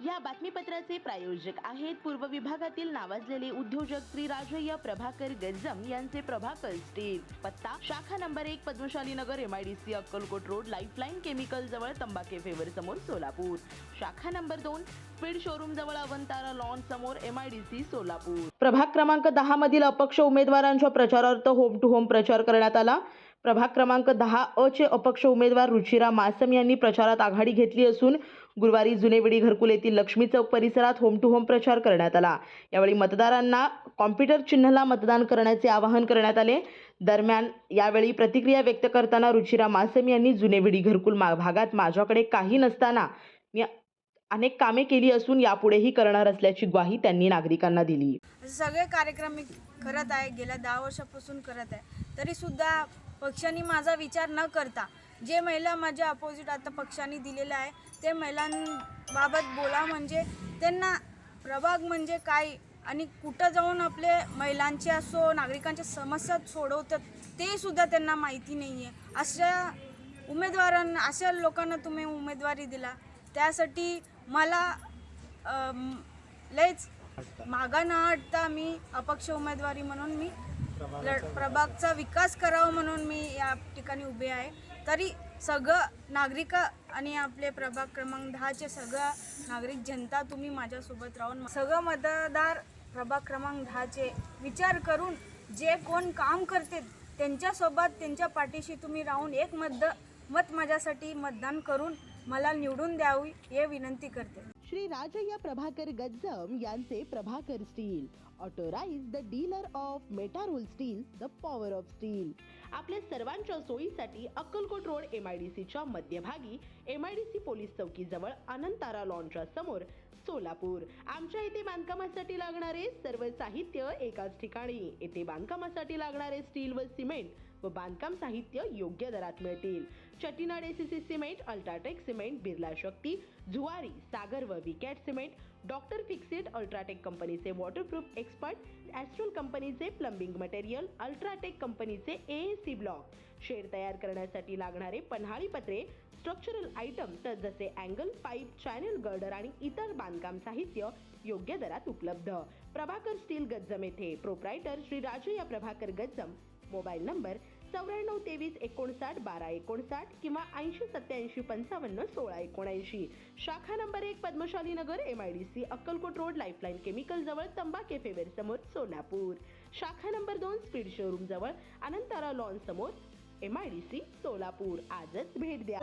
या बातमीपत्राचे प्रायोजक आहेत पूर्व विभागातील नावाजलेले उद्योजक श्री राजय्या प्रभाकर गज्जम यांचे प्रभाकर स्टील। पत्ता शाखा नंबर 1 पद्मशाली नगर MIDC Akkalkot road lifeline chemical जवळ तंबाके फेवर समोर सोलापूर। शाखा नंबर 2 स्पीड शोरूम जवळ अवंतारा लॉन समोर MIDC सोलापूर। प्रभाग क्रमांक 10 मधील अपक्ष उमेदवारांच्या प्रचारार्थ होम टू होम प्रचार करण्यात आला। प्रभाग क्रमांक 10 अ चे अपक्ष उमेदवार रुचिरा मासम यांनी प्रचारात आघाडी घेतली असून गुरुवारी जुनेवडी घरकुल येथील लक्ष्मी चौक परिसरात होम टू होम प्रचार करण्यात आला। यावेळी मतदारांना कॉम्प्युटर चिन्हाला मतदान करण्याचे आवाहन करण्यात आले। दरम्यान यावेळी प्रतिक्रिया व्यक्त करताना रुचिरा मासम यांनी जुनेवडी घरकुल भागात माझ्याकडे काही नसताना मी अनेक कामे केली असून यापुढेही करणार असल्याची ग्वाही त्यांनी नागरिकांना दिली। सगळे कार्यक्रम मी करत आहे, गेल्या 10 वर्षापासून करत आहे, तरी सुद्धा पक्षाने माझा विचार न करता जे महिला माझ्या अपोजिट आता पक्षाने दिलेले आहे ते महिलांबाबत बोला म्हणजे त्यांना प्रभाग म्हणजे काय आणि कुठं जाऊन आपले महिलांचे असो नागरिकांच्या समस्या सोडवतात ते सुद्धा त्यांना माहिती नाही आहे। अशा उमेदवारांना अशा लोकांना तुम्ही उमेदवारी दिला त्यासाठी मला लयच मागा न हटता मी अपक्ष उमेदवारी म्हणून मी प्रभागचा विकास करावा म्हणून मी या ठिकाणी उभे आहे। तरी सगळं नागरिक आणि आपले प्रभाग क्रमांक 10चे सगळं नागरिक जनता तुम्ही माझ्यासोबत राहून सगळं मतदार प्रभाग क्रमांक 10चे विचार करून जे कोण काम करते त्यांच्यासोबत त्यांच्या पाठीशी तुम्ही राहून एक मत माझ्यासाठी मतदान करून मला निवडून द्यावी हे विनंती करते। श्री राजय्या प्रभाकर गज्जम यांचे Prabhakar steel authorise the dealer of Metarol steel the power of steel. आपल्या सर्वांच्या सोयीसाठी अक्कलकोट रोड MIDCच्या मध्यभागी MIDC पोलीस चौकी जवळ अनंतारा लॉनच्या समोर सोलापूर। आमच्या इथे बांधकामासाठी लागणारे सर्व साहित्य एकाच ठिकाणी। येथे बांधकामासाठी लागणारे स्टील व सिमेंट व बांधकाम साहित्य योग्य दरात मिळतील। Chettinad ACC cement, UltraTech cement, Birla Shakti, Zuari, Sagar व Vicat cement, doctor Fixit, UltraTech कंपनीचे वॉटरप्रूफ एक्सपर्ट, ॲस्ट्रल कंपनीचे प्लंबिंग मटेरियल, अल्ट्राटेक कंपनीचे AAC ब्लॉक, शेड तयार करण्यासाठी लागणारे पन्हाळी पत्रे, स्ट्रक्चरल आयटम जसे अँगल, पाईप, चॅनल गर्डर आणि इतर बांधकाम साहित्य योग्य दरात उपलब्ध। प्रभाकर स्टील गज्जम येथे proprietor Shri Rajayya Prabhakar Gajjam. Mobile number 9423591259 किंवा 8087551679। शाखा नंबर 1 पद्मशाली नगर MIDC Akkalkot road lifeline chemical जवळ तंबाके फेवर समोर सोलापूर। शाखा नंबर 2 स्पीड शोरूम जवळ अनंतारा लॉन समोर MIDC सोलापूर। आजच भेट द्या।